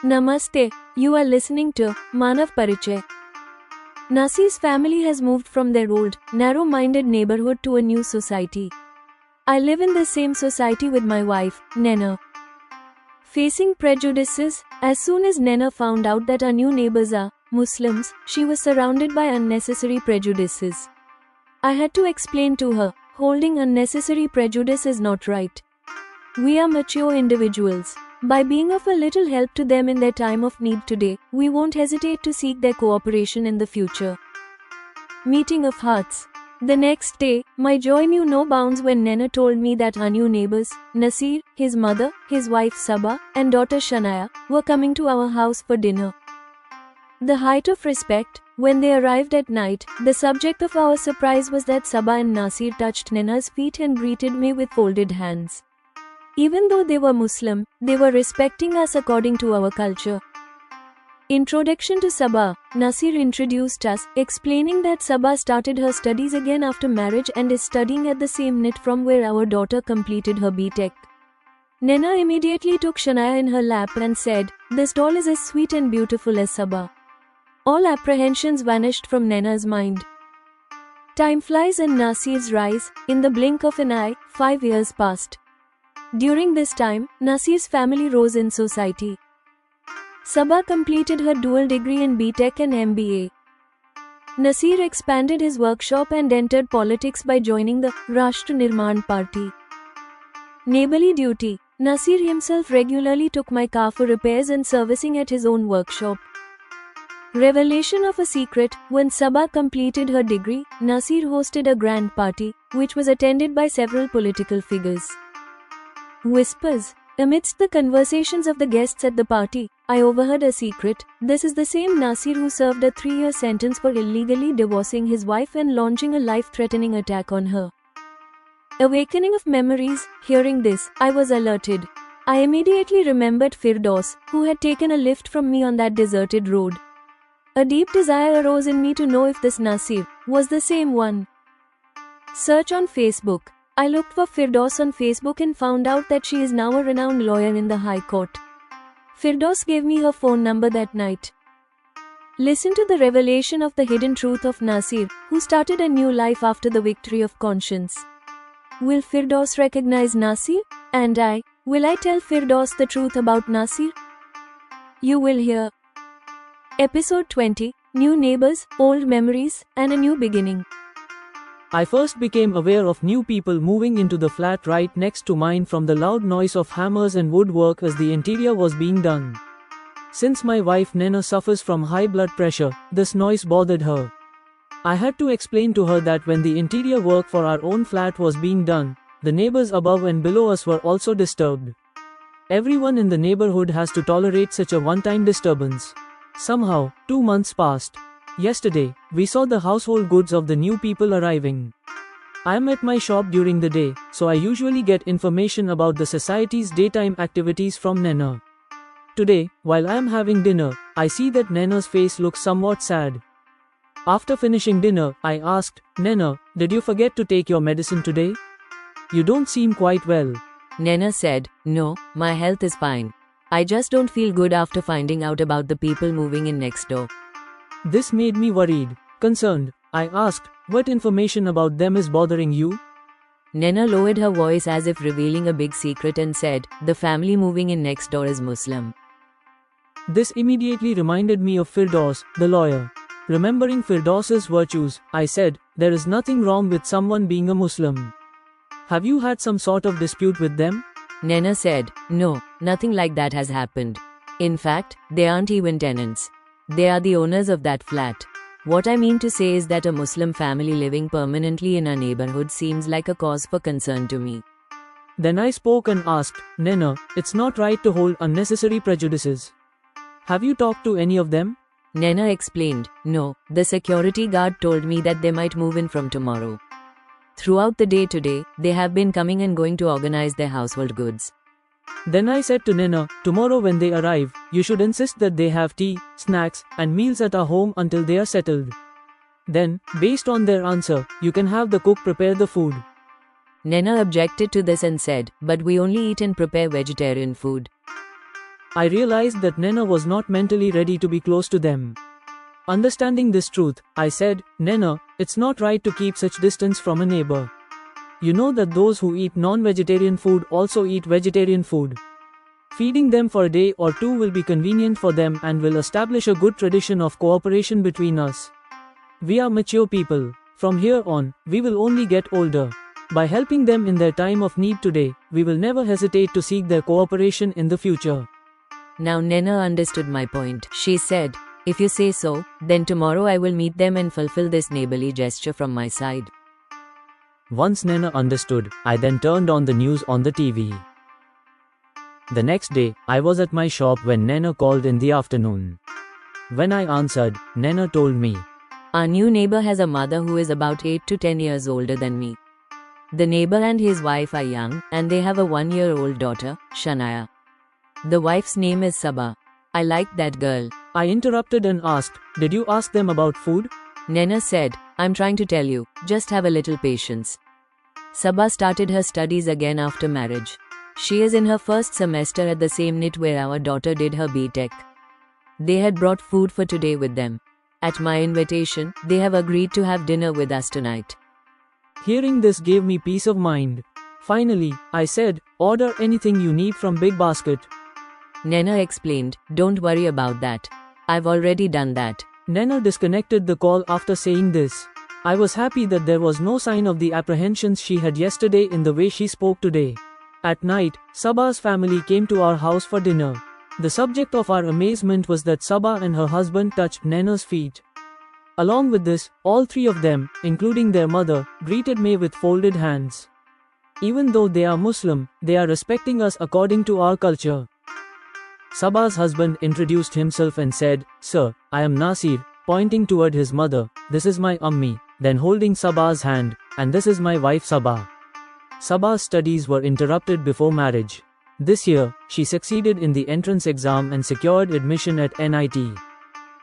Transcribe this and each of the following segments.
Namaste, you are listening to Manav Parichay. Nasir's family has moved from their old, narrow-minded neighborhood to a new society. I live in the same society with my wife, Nena. Facing prejudices, as soon as Nena found out that our new neighbors are Muslims, she was surrounded by unnecessary prejudices. I had to explain to her, holding unnecessary prejudice is not right. We are mature individuals. By being of a little help to them in their time of need today, we won't hesitate to seek their cooperation in the future. Meeting of hearts. The next day, my joy knew no bounds when Nena told me that our new neighbors, Nasir, his mother, his wife Saba, and daughter Shanaya, were coming to our house for dinner. The height of respect. When they arrived at night, the subject of our surprise was that Saba and Nasir touched Nena's feet and greeted me with folded hands. Even though they were Muslim, they were respecting us according to our culture. Introduction to Saba. Nasir introduced us, explaining that Saba started her studies again after marriage and is studying at the same NIT from where our daughter completed her B.Tech. Nena immediately took Shanaya in her lap and said, "This doll is as sweet and beautiful as Saba." All apprehensions vanished from Nena's mind. Time flies in Nasir's rise. In the blink of an eye, 5 years passed. During this time, Nasir's family rose in society. Saba completed her dual degree in B.Tech and MBA. Nasir expanded his workshop and entered politics by joining the Rashtra Nirman Party. Neighborly duty. Nasir himself regularly took my car for repairs and servicing at his own workshop. Revelation of a secret. When Saba completed her degree, Nasir hosted a grand party, which was attended by several political figures. Whispers. Amidst the conversations of the guests at the party, I overheard a secret. This is the same Nasir who served a 3-year sentence for illegally divorcing his wife and launching a life-threatening attack on her. Awakening of memories. Hearing this, I was alerted. I immediately remembered Firdaus, who had taken a lift from me on that deserted road. A deep desire arose in me to know if this Nasir was the same one. Search on Facebook. I looked for Firdaus on Facebook and found out that she is now a renowned lawyer in the High Court. Firdaus gave me her phone number that night. Listen to the revelation of the hidden truth of Nasir, who started a new life after the victory of conscience. Will Firdaus recognize Nasir? And will I tell Firdaus the truth about Nasir? You will hear. Episode 20, New Neighbors, Old Memories, and a New Beginning. I first became aware of new people moving into the flat right next to mine from the loud noise of hammers and woodwork as the interior was being done. Since my wife Nena suffers from high blood pressure, this noise bothered her. I had to explain to her that when the interior work for our own flat was being done, the neighbors above and below us were also disturbed. Everyone in the neighborhood has to tolerate such a one-time disturbance. Somehow, 2 months passed. Yesterday, we saw the household goods of the new people arriving. I am at my shop during the day, so I usually get information about the society's daytime activities from Nena. Today, while I am having dinner, I see that Nena's face looks somewhat sad. After finishing dinner, I asked, "Nena, did you forget to take your medicine today? You don't seem quite well." Nena said, "No, my health is fine. I just don't feel good after finding out about the people moving in next door." This made me worried, concerned. I asked, "What information about them is bothering you?" Nena lowered her voice as if revealing a big secret and said, "The family moving in next door is Muslim." This immediately reminded me of Firdaus, the lawyer. Remembering Firdaus's virtues, I said, "There is nothing wrong with someone being a Muslim. Have you had some sort of dispute with them?" Nena said, "No, nothing like that has happened. In fact, they aren't even tenants. They are the owners of that flat. What I mean to say is that a Muslim family living permanently in our neighborhood seems like a cause for concern to me." Then I spoke and asked, "Nena, it's not right to hold unnecessary prejudices. Have you talked to any of them?" Nena explained, "No, the security guard told me that they might move in from tomorrow. Throughout the day today, they have been coming and going to organize their household goods." Then I said to Nena, "Tomorrow when they arrive, you should insist that they have tea, snacks, and meals at our home until they are settled. Then, based on their answer, you can have the cook prepare the food." Nena objected to this and said, "But we only eat and prepare vegetarian food." I realized that Nena was not mentally ready to be close to them. Understanding this truth, I said, Nena, it's not right to keep such distance from a neighbor. You know that those who eat non-vegetarian food also eat vegetarian food. Feeding them for a day or two will be convenient for them and will establish a good tradition of cooperation between us. We are mature people. From here on, we will only get older. By helping them in their time of need today, we will never hesitate to seek their cooperation in the future. Now Nena understood my point. She said, if you say so, then tomorrow I will meet them and fulfill this neighborly gesture from my side. Once Nena understood, I then turned on the news on the TV. The next day, I was at my shop when Nena called in the afternoon. When I answered, Nena told me, our new neighbor has a mother who is about 8 to 10 years older than me. The neighbor and his wife are young, and they have a 1-year-old daughter, Shania. The wife's name is Sabah. I like that girl. I interrupted and asked, did you ask them about food? Nena said, I'm trying to tell you, just have a little patience. Sabah started her studies again after marriage. She is in her first semester at the same NIT where our daughter did her B.Tech. They had brought food for today with them. At my invitation, they have agreed to have dinner with us tonight. Hearing this gave me peace of mind. Finally, I said, order anything you need from Big Basket. Nena explained, don't worry about that. I've already done that. Nena disconnected the call after saying this. I was happy that there was no sign of the apprehensions she had yesterday in the way she spoke today. At night, Sabah's family came to our house for dinner. The subject of our amazement was that Sabah and her husband touched Nena's feet. Along with this, all three of them, including their mother, greeted me with folded hands. Even though they are Muslim, they are respecting us according to our culture. Sabah's husband introduced himself and said, Sir, I am Nasir, pointing toward his mother, this is my Ammi, then holding Sabah's hand, and this is my wife Sabah. Sabah's studies were interrupted before marriage. This year, she succeeded in the entrance exam and secured admission at NIT.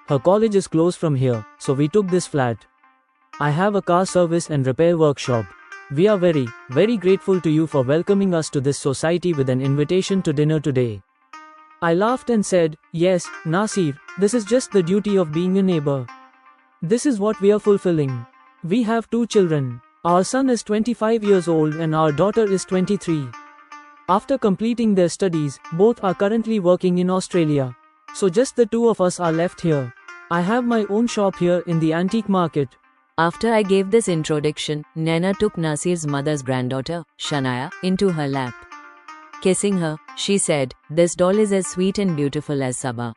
Her college is close from here, so we took this flat. I have a car service and repair workshop. We are very, very grateful to you for welcoming us to this society with an invitation to dinner today. I laughed and said, yes, Nasir, this is just the duty of being a neighbor. This is what we are fulfilling. We have 2 children. Our son is 25 years old and our daughter is 23. After completing their studies, both are currently working in Australia. So just the 2 of us are left here. I have my own shop here in the antique market. After I gave this introduction, Nena took Nasir's mother's granddaughter, Shania, into her lap. Kissing her, she said, this doll is as sweet and beautiful as Sabah.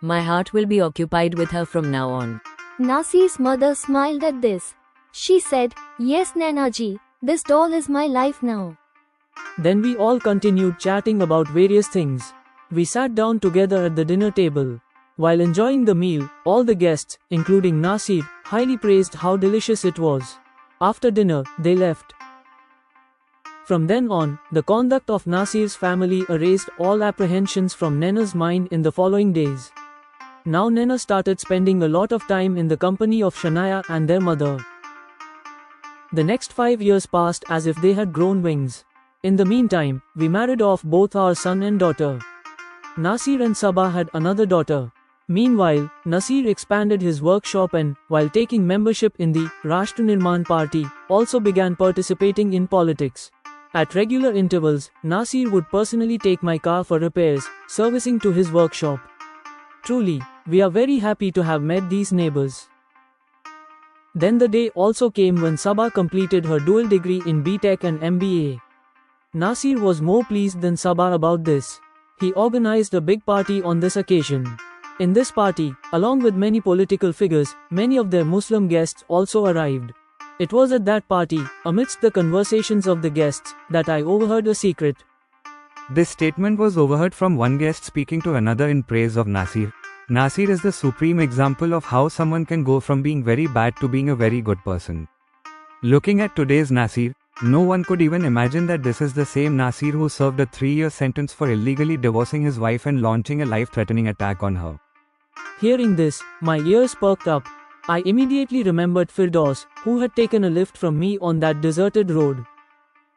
My heart will be occupied with her from now on. Nasir's mother smiled at this. She said, yes Nana ji, this doll is my life now. Then we all continued chatting about various things. We sat down together at the dinner table. While enjoying the meal, all the guests, including Nasir, highly praised how delicious it was. After dinner, they left. From then on, the conduct of Nasir's family erased all apprehensions from Nena's mind in the following days. Now Nena started spending a lot of time in the company of Shania and their mother. The next 5 years passed as if they had grown wings. In the meantime, we married off both our son and daughter. Nasir and Sabah had another daughter. Meanwhile, Nasir expanded his workshop and, while taking membership in the Rashtra Nirman Party, also began participating in politics. At regular intervals, Nasir would personally take my car for repairs, servicing to his workshop. Truly, we are very happy to have met these neighbors. Then the day also came when Sabah completed her dual degree in B.Tech and MBA. Nasir was more pleased than Sabah about this. He organized a big party on this occasion. In this party, along with many political figures, many of their Muslim guests also arrived. It was at that party, amidst the conversations of the guests, that I overheard a secret. This statement was overheard from one guest speaking to another in praise of Nasir. Nasir is the supreme example of how someone can go from being very bad to being a very good person. Looking at today's Nasir, no one could even imagine that this is the same Nasir who served a 3-year sentence for illegally divorcing his wife and launching a life-threatening attack on her. Hearing this, my ears perked up. I immediately remembered Firdaus, who had taken a lift from me on that deserted road.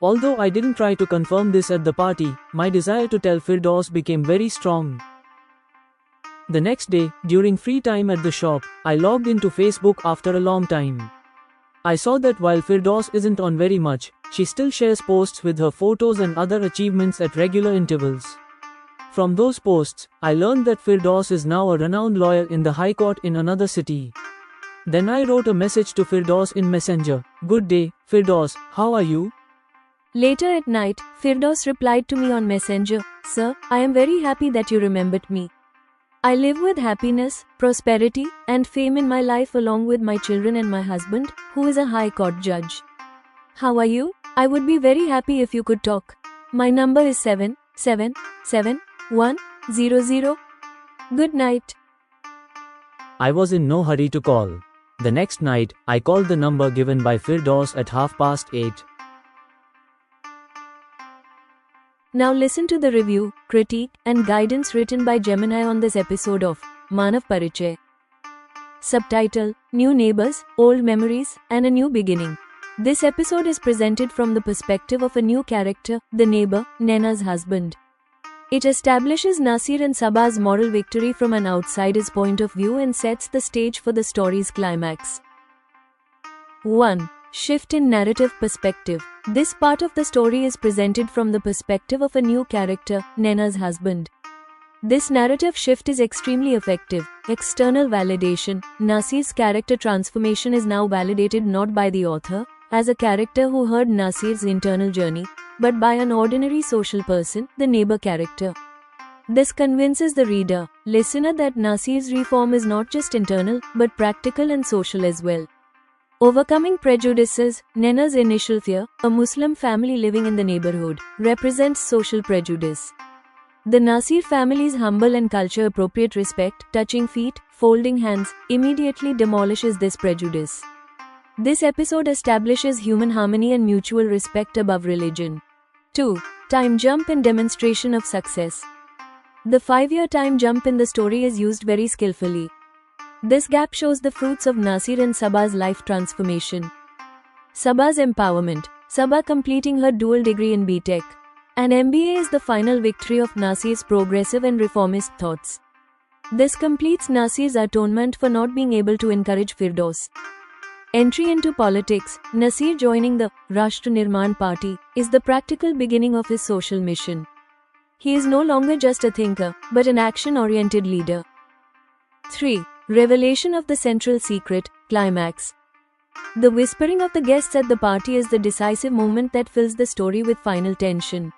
Although I didn't try to confirm this at the party, my desire to tell Firdaus became very strong. The next day, during free time at the shop, I logged into Facebook after a long time. I saw that while Firdaus isn't on very much, she still shares posts with her photos and other achievements at regular intervals. From those posts, I learned that Firdaus is now a renowned lawyer in the High Court in another city. Then I wrote a message to Firdaus in Messenger. "Good day, Firdaus, how are you?" Later at night, Firdaus replied to me on Messenger, "Sir, I am very happy that you remembered me. I live with happiness, prosperity, and fame in my life along with my children and my husband, who is a High Court judge. How are you? I would be very happy if you could talk. My number is 777100. Good night." I was in no hurry to call. The next night, I called the number given by Firdaus at 8:30. Now listen to the review, critique, and guidance written by Gemini on this episode of Manav Parichay. Subtitle: New Neighbors, Old Memories, and a New Beginning. This episode is presented from the perspective of a new character, the neighbor, Naina's husband. It establishes Nasir and Sabah's moral victory from an outsider's point of view and sets the stage for the story's climax. 1. Shift in narrative perspective. This part of the story is presented from the perspective of a new character, Naina's husband. This narrative shift is extremely effective. External validation. Nasir's character transformation is now validated not by the author, as a character who heard Nasir's internal journey, but by an ordinary social person, the neighbor character. This convinces the reader, listener, that Nasir's reform is not just internal, but practical and social as well. Overcoming prejudices. Naina's initial fear, a Muslim family living in the neighborhood, represents social prejudice. The Nasir family's humble and culture-appropriate respect, touching feet, folding hands, immediately demolishes this prejudice. This episode establishes human harmony and mutual respect above religion. 2. Time jump and demonstration of success. The 5-year time jump in the story is used very skillfully. This gap shows the fruits of Nasir and Sabah's life transformation. Sabah's empowerment. Sabah completing her dual degree in B.Tech. An MBA is the final victory of Nasir's progressive and reformist thoughts. This completes Nasir's atonement for not being able to encourage Firdaus. Entry into politics. Nasir joining the Rashtra Nirman Party is the practical beginning of his social mission. He is no longer just a thinker, but an action-oriented leader. 3. Revelation of the central secret, climax. The whispering of the guests at the party is the decisive moment that fills the story with final tension.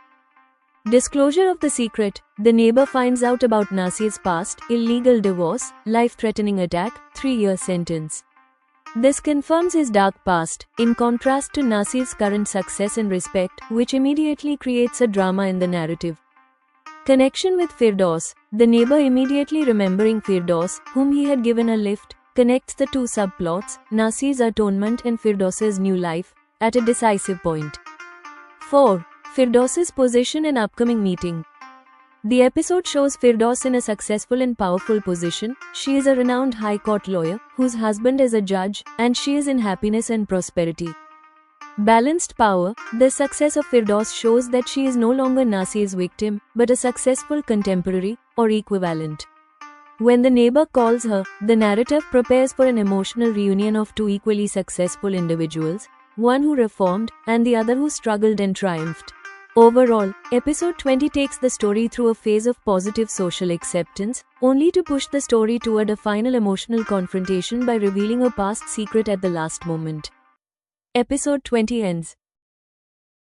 Disclosure of the secret. The neighbor finds out about Nasir's past, illegal divorce, life-threatening attack, 3-year sentence. This confirms his dark past, in contrast to Nasir's current success and respect, which immediately creates a drama in the narrative. Connection with Firdaus. The neighbor immediately remembering Firdaus, whom he had given a lift, connects the two subplots, Nasir's atonement and Firdaus's new life, at a decisive point. 4. Firdaus's position and upcoming meeting. The episode shows Firdaus in a successful and powerful position. She is a renowned High Court lawyer, whose husband is a judge, and she is in happiness and prosperity. Balanced power. The success of Firdaus shows that she is no longer Nasir's victim, but a successful contemporary, or equivalent. When the neighbor calls her, the narrative prepares for an emotional reunion of two equally successful individuals, one who reformed, and the other who struggled and triumphed. Overall, episode 20 takes the story through a phase of positive social acceptance, only to push the story toward a final emotional confrontation by revealing a past secret at the last moment. Episode 20 ends.